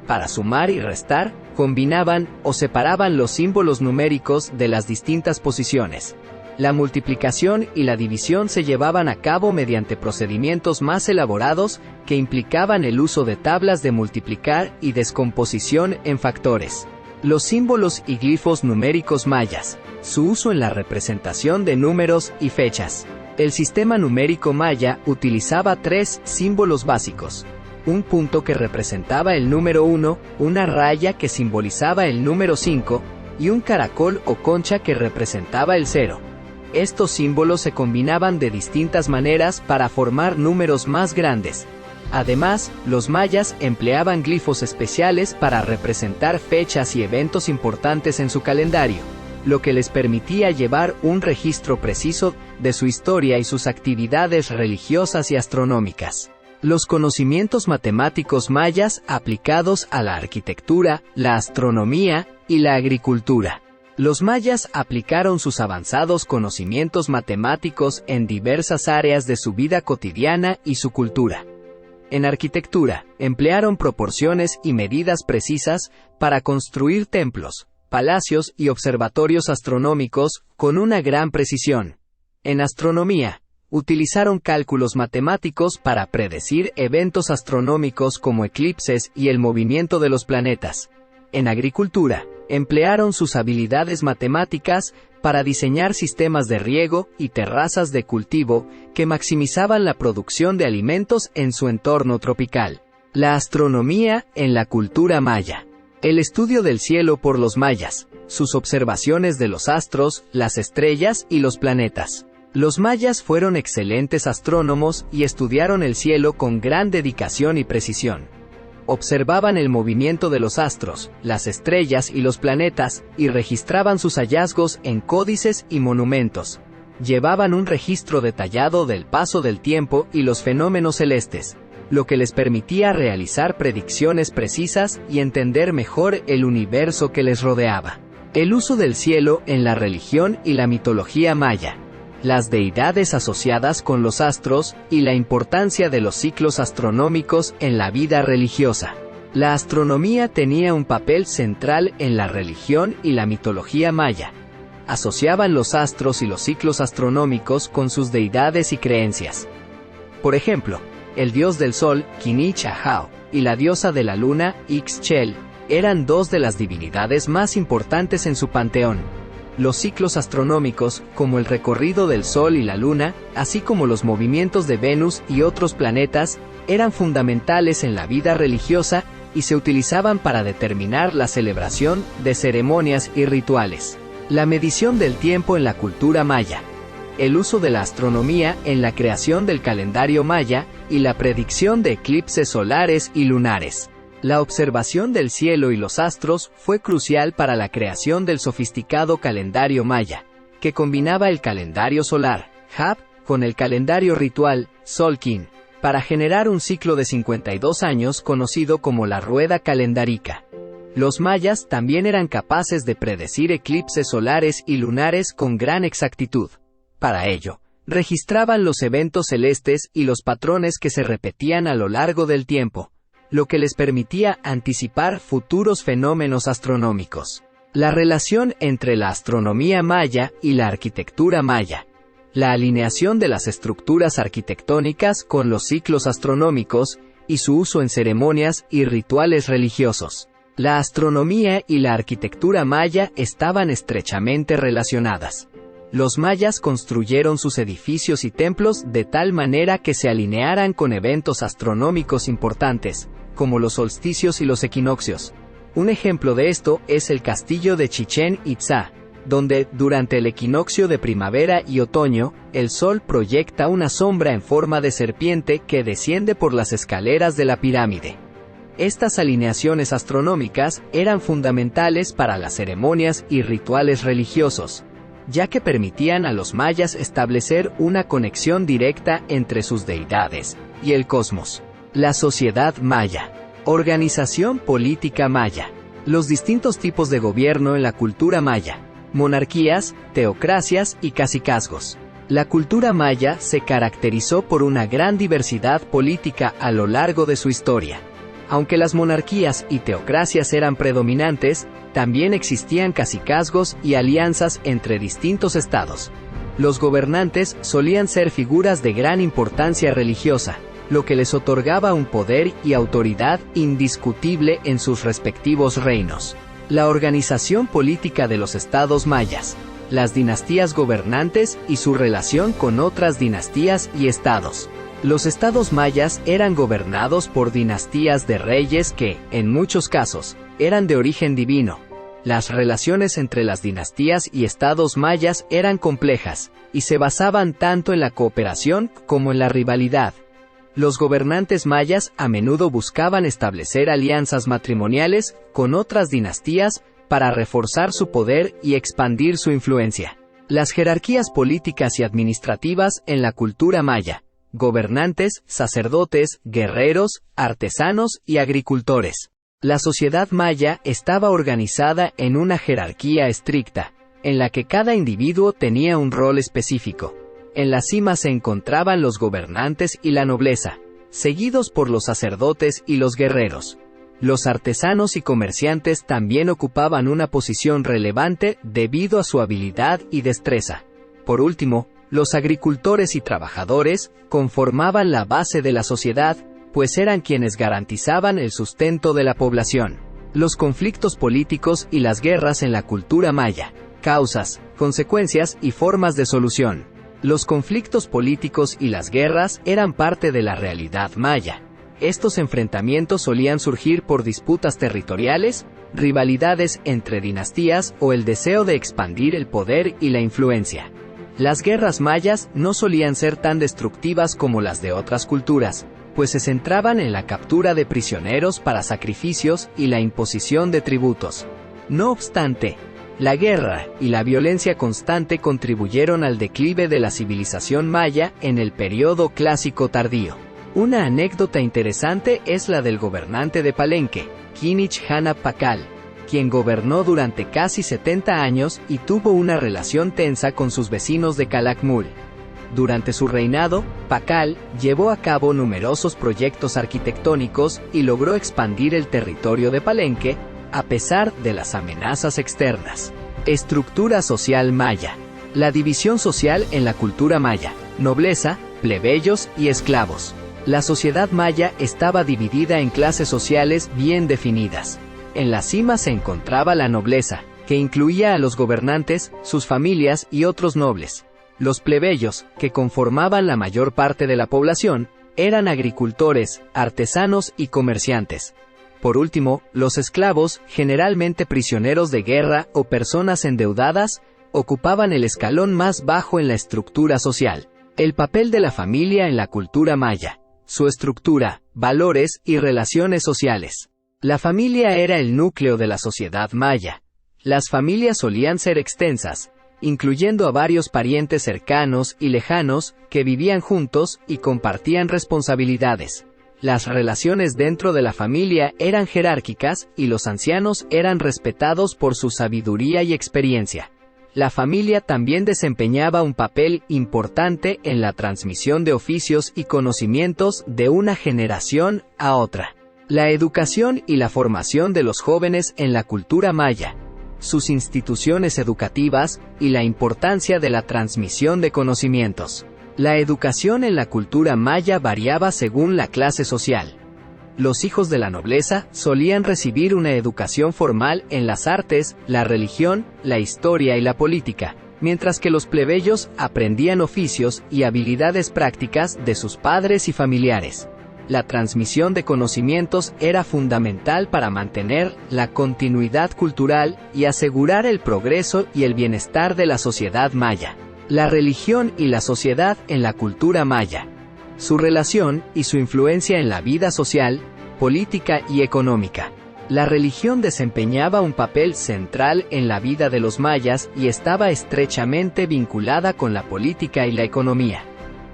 Para sumar y restar, combinaban o separaban los símbolos numéricos de las distintas posiciones. La multiplicación y la división se llevaban a cabo mediante procedimientos más elaborados que implicaban el uso de tablas de multiplicar y descomposición en factores. Los símbolos y glifos numéricos mayas, su uso en la representación de números y fechas. El sistema numérico maya utilizaba 3 símbolos básicos. Un punto que representaba el número 1, una raya que simbolizaba el número 5, y un caracol o concha que representaba el 0. Estos símbolos se combinaban de distintas maneras para formar números más grandes. Además, los mayas empleaban glifos especiales para representar fechas y eventos importantes en su calendario, lo que les permitía llevar un registro preciso de su historia y sus actividades religiosas y astronómicas. Los conocimientos matemáticos mayas aplicados a la arquitectura, la astronomía y la agricultura. Los mayas aplicaron sus avanzados conocimientos matemáticos en diversas áreas de su vida cotidiana y su cultura. En arquitectura, emplearon proporciones y medidas precisas para construir templos, palacios y observatorios astronómicos con una gran precisión. En astronomía, utilizaron cálculos matemáticos para predecir eventos astronómicos como eclipses y el movimiento de los planetas. En agricultura, emplearon sus habilidades matemáticas para diseñar sistemas de riego y terrazas de cultivo que maximizaban la producción de alimentos en su entorno tropical. La astronomía en la cultura maya. El estudio del cielo por los mayas, sus observaciones de los astros, las estrellas y los planetas. Los mayas fueron excelentes astrónomos y estudiaron el cielo con gran dedicación y precisión. observaban el movimiento de los astros, las estrellas y los planetas, y registraban sus hallazgos en códices y monumentos. Llevaban un registro detallado del paso del tiempo y los fenómenos celestes, lo que les permitía realizar predicciones precisas y entender mejor el universo que les rodeaba. El uso del cielo en la religión y la mitología maya. Las deidades asociadas con los astros y la importancia de los ciclos astronómicos en la vida religiosa. La astronomía tenía un papel central en la religión y la mitología maya. Asociaban los astros y los ciclos astronómicos con sus deidades y creencias. Por ejemplo, el dios del sol, Kini-Chahao, y la diosa de la luna, Ixchel, eran dos de las divinidades más importantes en su panteón. Los ciclos astronómicos, como el recorrido del Sol y la Luna, así como los movimientos de Venus y otros planetas, eran fundamentales en la vida religiosa y se utilizaban para determinar la celebración de ceremonias y rituales. La medición del tiempo en la cultura maya. El uso de la astronomía en la creación del calendario maya y la predicción de eclipses solares y lunares. La observación del cielo y los astros fue crucial para la creación del sofisticado calendario maya, que combinaba el calendario solar, Hab, con el calendario ritual, Solkin, para generar un ciclo de 52 años conocido como la rueda calendárica. Los mayas también eran capaces de predecir eclipses solares y lunares con gran exactitud. Para ello, registraban los eventos celestes y los patrones que se repetían a lo largo del tiempo, lo que les permitía anticipar futuros fenómenos astronómicos. La relación entre la astronomía maya y la arquitectura maya. La alineación de las estructuras arquitectónicas con los ciclos astronómicos y su uso en ceremonias y rituales religiosos. La astronomía y la arquitectura maya estaban estrechamente relacionadas. Los mayas construyeron sus edificios y templos de tal manera que se alinearan con eventos astronómicos importantes, como los solsticios y los equinoccios. Un ejemplo de esto es el castillo de Chichén Itzá, donde, durante el equinoccio de primavera y otoño, el sol proyecta una sombra en forma de serpiente que desciende por las escaleras de la pirámide. Estas alineaciones astronómicas eran fundamentales para las ceremonias y rituales religiosos, ya que permitían a los mayas establecer una conexión directa entre sus deidades y el cosmos. La sociedad maya. Organización política maya. Los distintos tipos de gobierno en la cultura maya. Monarquías, teocracias y cacicazgos. La cultura maya se caracterizó por una gran diversidad política a lo largo de su historia. Aunque las monarquías y teocracias eran predominantes, también existían cacicazgos y alianzas entre distintos estados. Los gobernantes solían ser figuras de gran importancia religiosa, lo que les otorgaba un poder y autoridad indiscutible en sus respectivos reinos. La organización política de los estados mayas, las dinastías gobernantes y su relación con otras dinastías y estados. Los estados mayas eran gobernados por dinastías de reyes que, en muchos casos, eran de origen divino. Las relaciones entre las dinastías y estados mayas eran complejas, y se basaban tanto en la cooperación como en la rivalidad. Los gobernantes mayas a menudo buscaban establecer alianzas matrimoniales con otras dinastías para reforzar su poder y expandir su influencia. Las jerarquías políticas y administrativas en la cultura maya. Gobernantes, sacerdotes, guerreros, artesanos y agricultores. La sociedad maya estaba organizada en una jerarquía estricta, en la que cada individuo tenía un rol específico. En la cima se encontraban los gobernantes y la nobleza, seguidos por los sacerdotes y los guerreros. Los artesanos y comerciantes también ocupaban una posición relevante debido a su habilidad y destreza. Por último, los agricultores y trabajadores conformaban la base de la sociedad, pues eran quienes garantizaban el sustento de la población. Los conflictos políticos y las guerras en la cultura maya. Causas, consecuencias y formas de solución. Los conflictos políticos y las guerras eran parte de la realidad maya. Estos enfrentamientos solían surgir por disputas territoriales, rivalidades entre dinastías o el deseo de expandir el poder y la influencia. Las guerras mayas no solían ser tan destructivas como las de otras culturas, pues se centraban en la captura de prisioneros para sacrificios y la imposición de tributos. No obstante, la guerra y la violencia constante contribuyeron al declive de la civilización maya en el período clásico tardío. Una anécdota interesante es la del gobernante de Palenque, Kinich Hanna Pakal, quien gobernó durante casi 70 años y tuvo una relación tensa con sus vecinos de Calakmul. Durante su reinado, Pakal llevó a cabo numerosos proyectos arquitectónicos y logró expandir el territorio de Palenque, a pesar de las amenazas externas. Estructura social maya. La división social en la cultura maya: nobleza, plebeyos y esclavos. La sociedad maya estaba dividida en clases sociales bien definidas. En la cima se encontraba la nobleza, que incluía a los gobernantes, sus familias y otros nobles. Los plebeyos, que conformaban la mayor parte de la población, eran agricultores, artesanos y comerciantes. Por último, los esclavos, generalmente prisioneros de guerra o personas endeudadas, ocupaban el escalón más bajo en la estructura social. El papel de la familia en la cultura maya. Su estructura, valores y relaciones sociales. La familia era el núcleo de la sociedad maya. Las familias solían ser extensas, incluyendo a varios parientes cercanos y lejanos que vivían juntos y compartían responsabilidades. Las relaciones dentro de la familia eran jerárquicas y los ancianos eran respetados por su sabiduría y experiencia. La familia también desempeñaba un papel importante en la transmisión de oficios y conocimientos de una generación a otra. La educación y la formación de los jóvenes en la cultura maya. Sus instituciones educativas y la importancia de la transmisión de conocimientos. La educación en la cultura maya variaba según la clase social. Los hijos de la nobleza solían recibir una educación formal en las artes, la religión, la historia y la política, mientras que los plebeyos aprendían oficios y habilidades prácticas de sus padres y familiares. La transmisión de conocimientos era fundamental para mantener la continuidad cultural y asegurar el progreso y el bienestar de la sociedad maya. La religión y la sociedad en la cultura maya. Su relación y su influencia en la vida social, política y económica. La religión desempeñaba un papel central en la vida de los mayas y estaba estrechamente vinculada con la política y la economía.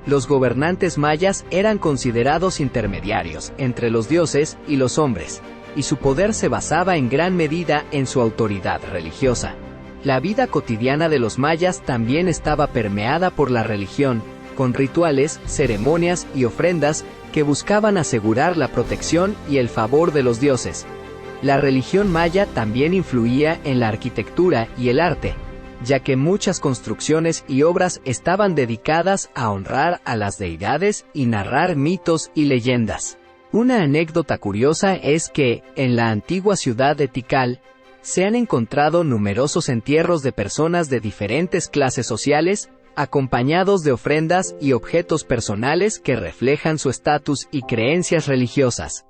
Los gobernantes mayas eran considerados intermediarios entre los dioses y los hombres, y su poder se basaba en gran medida en su autoridad religiosa. La vida cotidiana de los mayas también estaba permeada por la religión, con rituales, ceremonias y ofrendas que buscaban asegurar la protección y el favor de los dioses. La religión maya también influía en la arquitectura y el arte, ya que muchas construcciones y obras estaban dedicadas a honrar a las deidades y narrar mitos y leyendas. Una anécdota curiosa es que, en la antigua ciudad de Tikal, se han encontrado numerosos entierros de personas de diferentes clases sociales, acompañados de ofrendas y objetos personales que reflejan su estatus y creencias religiosas.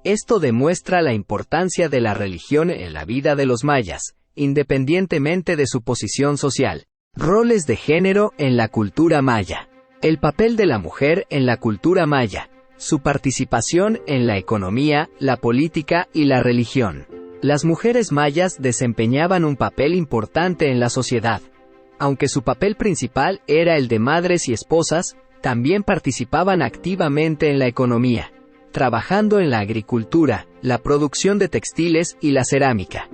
Esto demuestra la importancia de la religión en la vida de los mayas, independientemente de su posición social. Roles de género en la cultura maya. El papel de la mujer en la cultura maya. Su participación en la economía, la política y la religión. Las mujeres mayas desempeñaban un papel importante en la sociedad. Aunque su papel principal era el de madres y esposas, también participaban activamente en la economía, trabajando en la agricultura, la producción de textiles y la cerámica.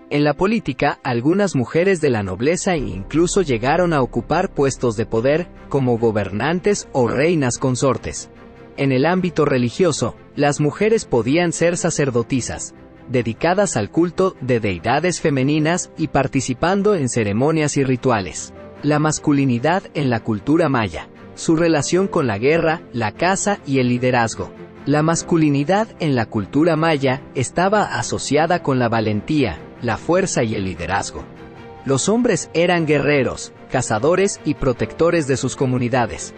En la política, algunas mujeres de la nobleza incluso llegaron a ocupar puestos de poder, como gobernantes o reinas consortes. En el ámbito religioso, las mujeres podían ser sacerdotisas, dedicadas al culto de deidades femeninas y participando en ceremonias y rituales. La masculinidad en la cultura maya. Su relación con la guerra, la caza y el liderazgo. La masculinidad en la cultura maya estaba asociada con la valentía, la fuerza y el liderazgo. Los hombres eran guerreros, cazadores y protectores de sus comunidades.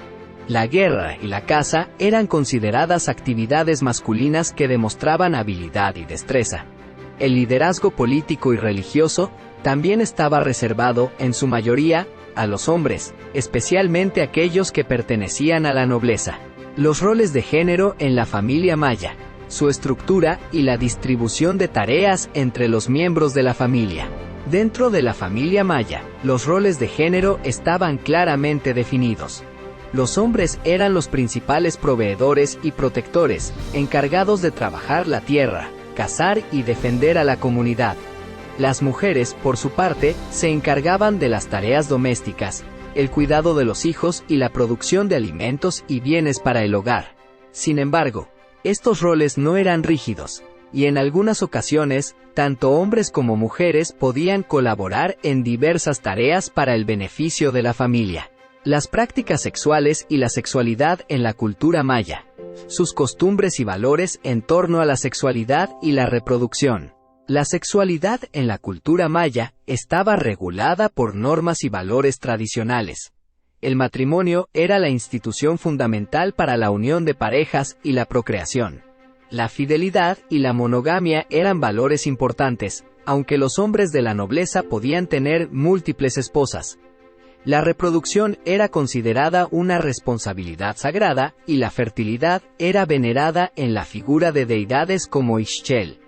La guerra y la caza eran consideradas actividades masculinas que demostraban habilidad y destreza. El liderazgo político y religioso también estaba reservado, en su mayoría, a los hombres, especialmente aquellos que pertenecían a la nobleza. Los roles de género en la familia maya, su estructura y la distribución de tareas entre los miembros de la familia. Dentro de la familia maya, los roles de género estaban claramente definidos. Los hombres eran los principales proveedores y protectores, encargados de trabajar la tierra, cazar y defender a la comunidad. Las mujeres, por su parte, se encargaban de las tareas domésticas, el cuidado de los hijos y la producción de alimentos y bienes para el hogar. Sin embargo, estos roles no eran rígidos, y en algunas ocasiones, tanto hombres como mujeres podían colaborar en diversas tareas para el beneficio de la familia. Las prácticas sexuales y la sexualidad en la cultura maya. Sus costumbres y valores en torno a la sexualidad y la reproducción. La sexualidad en la cultura maya estaba regulada por normas y valores tradicionales. El matrimonio era la institución fundamental para la unión de parejas y la procreación. La fidelidad y la monogamia eran valores importantes, aunque los hombres de la nobleza podían tener múltiples esposas. La reproducción era considerada una responsabilidad sagrada, y la fertilidad era venerada en la figura de deidades como Ixchel,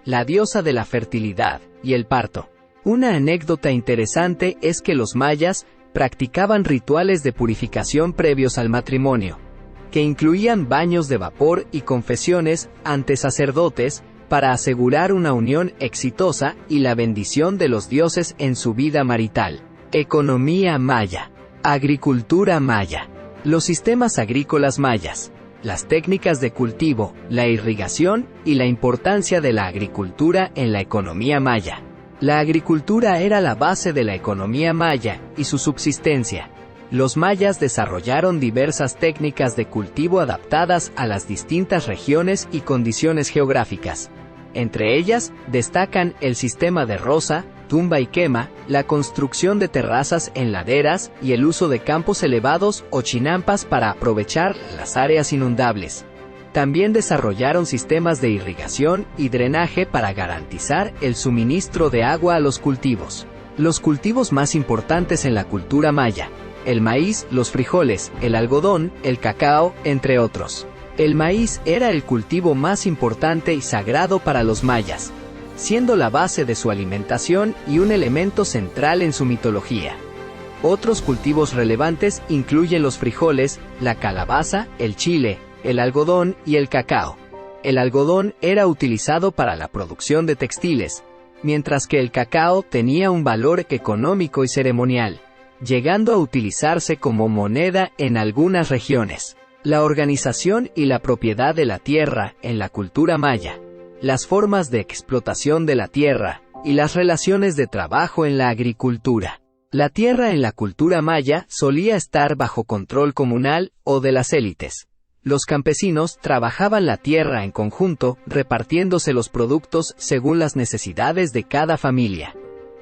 la diosa de la fertilidad, y el parto. Una anécdota interesante es que los mayas practicaban rituales de purificación previos al matrimonio, que incluían baños de vapor y confesiones ante sacerdotes para asegurar una unión exitosa y la bendición de los dioses en su vida marital. Economía maya. Agricultura maya. Los sistemas agrícolas mayas. Las técnicas de cultivo, la irrigación y la importancia de la agricultura en la economía maya. La agricultura era la base de la economía maya y su subsistencia. Los mayas desarrollaron diversas técnicas de cultivo adaptadas a las distintas regiones y condiciones geográficas. Entre ellas, destacan el sistema de roza, tumba y quema, la construcción de terrazas en laderas y el uso de campos elevados o chinampas para aprovechar las áreas inundables. También desarrollaron sistemas de irrigación y drenaje para garantizar el suministro de agua a los cultivos. Los cultivos más importantes en la cultura maya: el maíz, los frijoles, el algodón, el cacao, entre otros. El maíz era el cultivo más importante y sagrado para los mayas, siendo la base de su alimentación y un elemento central en su mitología. Otros cultivos relevantes incluyen los frijoles, la calabaza, el chile, el algodón y el cacao. El algodón era utilizado para la producción de textiles, mientras que el cacao tenía un valor económico y ceremonial, llegando a utilizarse como moneda en algunas regiones. La organización y la propiedad de la tierra en la cultura maya. Las formas de explotación de la tierra y las relaciones de trabajo en la agricultura. La tierra en la cultura maya solía estar bajo control comunal o de las élites. Los campesinos trabajaban la tierra en conjunto, repartiéndose los productos según las necesidades de cada familia.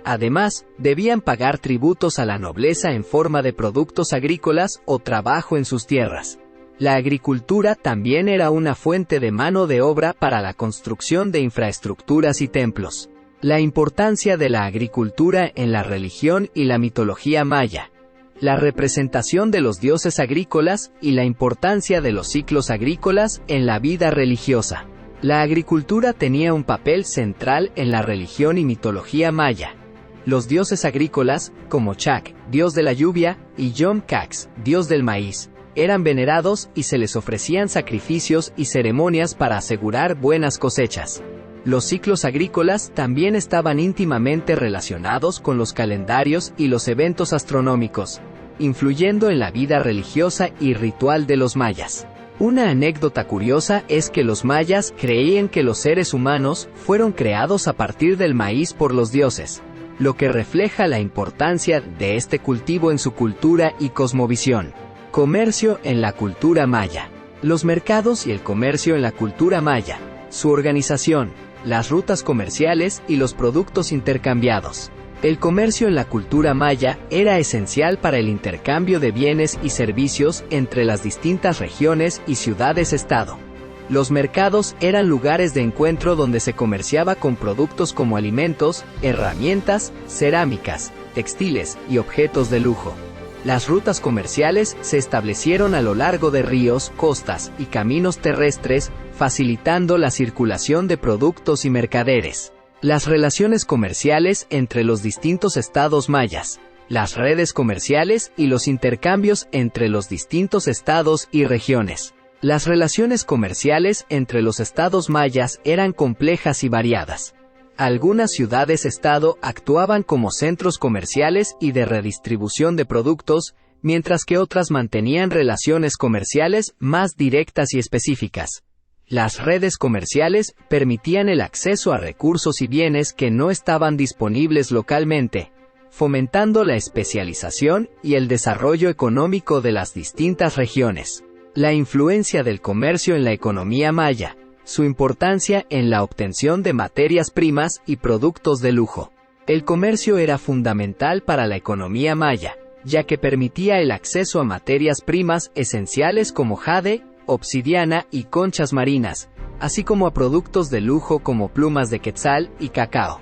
Además, debían pagar tributos a la nobleza en forma de productos agrícolas o trabajo en sus tierras. La agricultura también era una fuente de mano de obra para la construcción de infraestructuras y templos. La importancia de la agricultura en la religión y la mitología maya. La representación de los dioses agrícolas y la importancia de los ciclos agrícolas en la vida religiosa. La agricultura tenía un papel central en la religión y mitología maya. Los dioses agrícolas, como Chac, dios de la lluvia, y Yom-Cax, dios del maíz, eran venerados y se les ofrecían sacrificios y ceremonias para asegurar buenas cosechas. Los ciclos agrícolas también estaban íntimamente relacionados con los calendarios y los eventos astronómicos, influyendo en la vida religiosa y ritual de los mayas. Una anécdota curiosa es que los mayas creían que los seres humanos fueron creados a partir del maíz por los dioses, lo que refleja la importancia de este cultivo en su cultura y cosmovisión. Comercio en la cultura maya. Los mercados y el comercio en la cultura maya. Su organización, las rutas comerciales y los productos intercambiados. El comercio en la cultura maya era esencial para el intercambio de bienes y servicios entre las distintas regiones y ciudades-estado. Los mercados eran lugares de encuentro donde se comerciaba con productos como alimentos, herramientas, cerámicas, textiles y objetos de lujo. Las rutas comerciales se establecieron a lo largo de ríos, costas y caminos terrestres, facilitando la circulación de productos y mercaderes. Las relaciones comerciales entre los distintos estados mayas, las redes comerciales y los intercambios entre los distintos estados y regiones. Las relaciones comerciales entre los estados mayas eran complejas y variadas. Algunas ciudades-estado actuaban como centros comerciales y de redistribución de productos, mientras que otras mantenían relaciones comerciales más directas y específicas. Las redes comerciales permitían el acceso a recursos y bienes que no estaban disponibles localmente, fomentando la especialización y el desarrollo económico de las distintas regiones. La influencia del comercio en la economía maya, su importancia en la obtención de materias primas y productos de lujo. El comercio era fundamental para la economía maya, ya que permitía el acceso a materias primas esenciales como jade, obsidiana y conchas marinas, así como a productos de lujo como plumas de quetzal y cacao.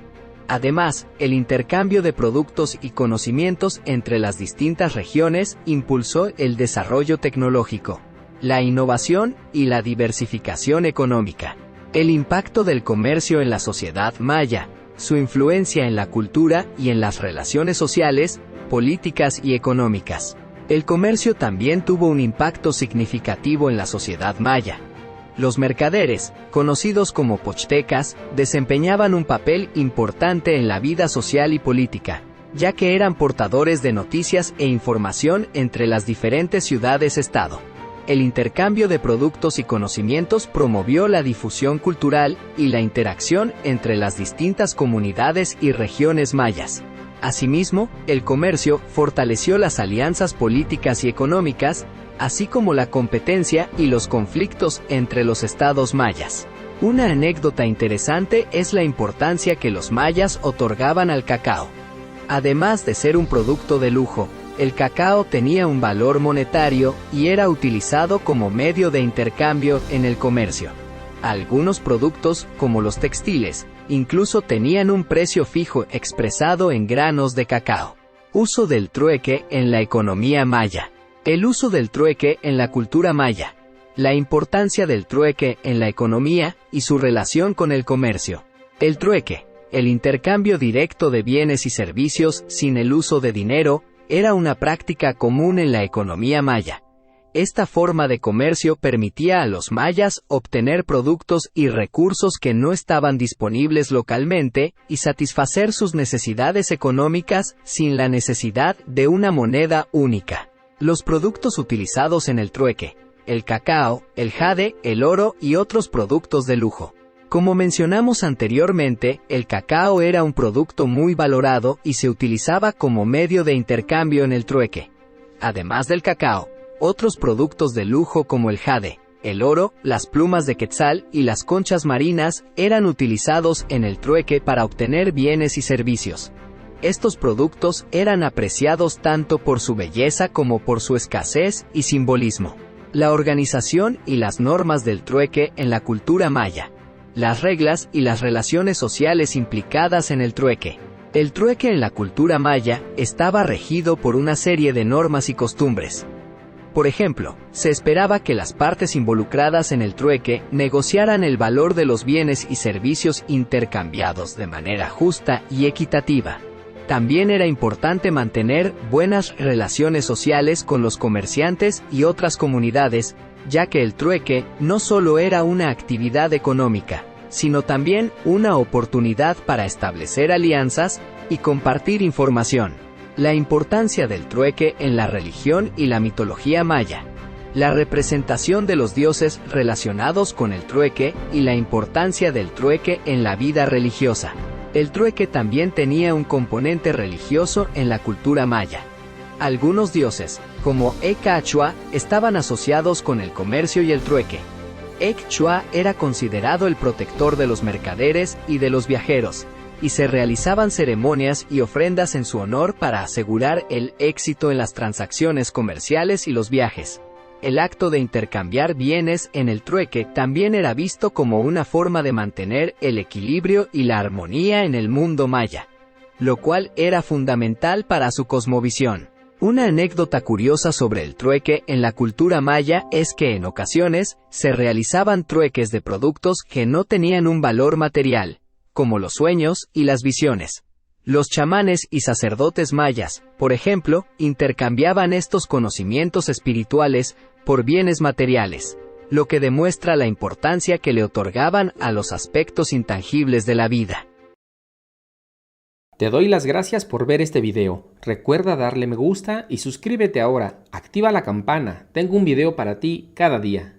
Además, el intercambio de productos y conocimientos entre las distintas regiones impulsó el desarrollo tecnológico, la innovación y la diversificación económica. El impacto del comercio en la sociedad maya, su influencia en la cultura y en las relaciones sociales, políticas y económicas. El comercio también tuvo un impacto significativo en la sociedad maya. Los mercaderes, conocidos como pochtecas, desempeñaban un papel importante en la vida social y política, ya que eran portadores de noticias e información entre las diferentes ciudades-estado. El intercambio de productos y conocimientos promovió la difusión cultural y la interacción entre las distintas comunidades y regiones mayas. Asimismo, el comercio fortaleció las alianzas políticas y económicas, así como la competencia y los conflictos entre los estados mayas. Una anécdota interesante es la importancia que los mayas otorgaban al cacao. Además de ser un producto de lujo, el cacao tenía un valor monetario y era utilizado como medio de intercambio en el comercio. Algunos productos, como los textiles, incluso tenían un precio fijo expresado en granos de cacao. Uso del trueque en la economía maya. El uso del trueque en la cultura maya. La importancia del trueque en la economía y su relación con el comercio. El trueque, el intercambio directo de bienes y servicios sin el uso de dinero, era una práctica común en la economía maya. Esta forma de comercio permitía a los mayas obtener productos y recursos que no estaban disponibles localmente y satisfacer sus necesidades económicas sin la necesidad de una moneda única. Los productos utilizados en el trueque, el cacao, el jade, el oro y otros productos de lujo. Como mencionamos anteriormente, el cacao era un producto muy valorado y se utilizaba como medio de intercambio en el trueque. Además del cacao, otros productos de lujo como el jade, el oro, las plumas de quetzal y las conchas marinas eran utilizados en el trueque para obtener bienes y servicios. Estos productos eran apreciados tanto por su belleza como por su escasez y simbolismo. La organización y las normas del trueque en la cultura maya. Las reglas y las relaciones sociales implicadas en el trueque. El trueque en la cultura maya estaba regido por una serie de normas y costumbres. Por ejemplo, se esperaba que las partes involucradas en el trueque negociaran el valor de los bienes y servicios intercambiados de manera justa y equitativa. También era importante mantener buenas relaciones sociales con los comerciantes y otras comunidades, ya que el trueque no solo era una actividad económica, sino también una oportunidad para establecer alianzas y compartir información. La importancia del trueque en la religión y la mitología maya. La representación de los dioses relacionados con el trueque y la importancia del trueque en la vida religiosa. El trueque también tenía un componente religioso en la cultura maya. Algunos dioses, como Ecachua, estaban asociados con el comercio y el trueque. Ecchua era considerado el protector de los mercaderes y de los viajeros, y se realizaban ceremonias y ofrendas en su honor para asegurar el éxito en las transacciones comerciales y los viajes. El acto de intercambiar bienes en el trueque también era visto como una forma de mantener el equilibrio y la armonía en el mundo maya, lo cual era fundamental para su cosmovisión. Una anécdota curiosa sobre el trueque en la cultura maya es que en ocasiones se realizaban trueques de productos que no tenían un valor material, como los sueños y las visiones. Los chamanes y sacerdotes mayas, por ejemplo, intercambiaban estos conocimientos espirituales por bienes materiales, lo que demuestra la importancia que le otorgaban a los aspectos intangibles de la vida. Te doy las gracias por ver este video. Recuerda darle me gusta y suscríbete ahora. Activa la campana. Tengo un video para ti cada día.